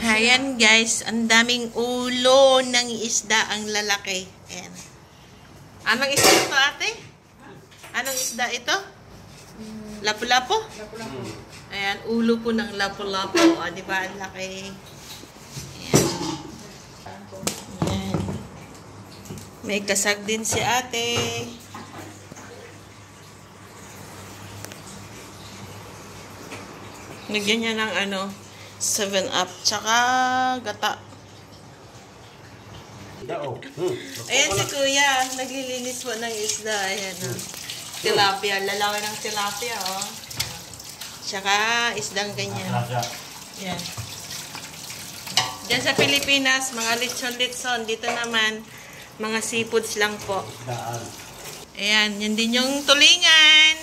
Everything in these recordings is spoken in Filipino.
Ayan guys, ang daming ulo ng isda ang lalaki. Ayan. Anong isda ito ate? Anong isda ito? Lapu-lapu? Lapu-lapu. Ayan, ulo po ng lapu-lapu. O, diba? Ang laki. Ayan. Ayan. May kasag din si ate. Nagyan niya ng 7-Up. Tsaka gata. Ayan si kuya. Naglilinis po ng isda. Ayan o. Tilapia. Lalawan ng tilapia o. Tsaka isdang ganyan. Ayan. Diyan sa Pilipinas, mga litson-litson. Dito naman, mga seafoods lang po. Ayan. Yan din yung tulingan.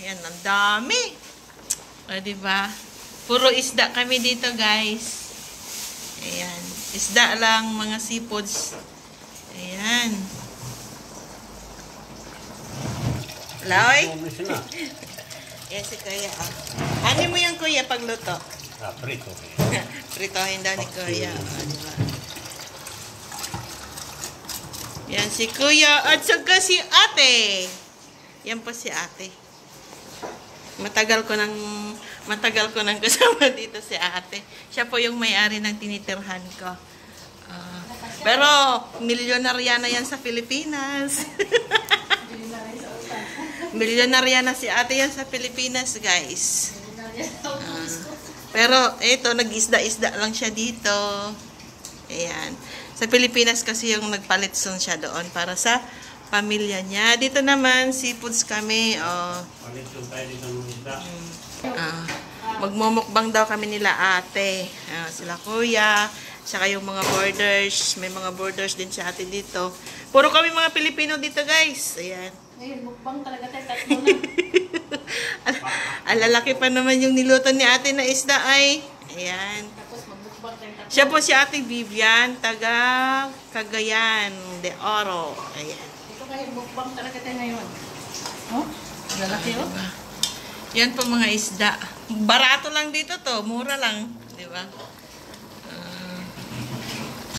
Ayan. Ang dami. O, diba? Puro isda kami dito, guys. Ayan. Isda lang, mga seafoods. Ayan. Laway? Ayan si kuya. Ano mo yung kuya pagluto? Prito. Pritohin daw ni kuya. Diba? Yan si kuya. At saka si ate. Yan po si ate. Matagal ko nang kasama dito si ate. Siya po yung may-ari ng tinitirhan ko. Pero, milyonarya na yan sa Pilipinas. Milyonarya na si ate yan sa Pilipinas, guys. Pero, eto, nag-isda-isda lang siya dito. Ayan. Sa Pilipinas kasi yung nagpalitson siya doon para sa pamilya niya. Dito naman, seafoods kami. Magmumukbang daw kami nila ate. Sila kuya. Saka yung mga borders. May mga borders din si ate dito. Puro kami mga Pilipino dito, guys. Ayan. Ngayon, mukbang talaga tayo. Tatlo na. Alalaki pa naman yung niluto ni ate na isda ay. Ayan. Tapos magmukbang tayo. Tatlo. Siya po si ate Vivian. Taga Cagayan de Oro. Ayan. Ngayon, mukbang talaga tayo ngayon. Oh, lalaki oh. Yan po mga isda. Barato lang dito to. Mura lang. Di ba?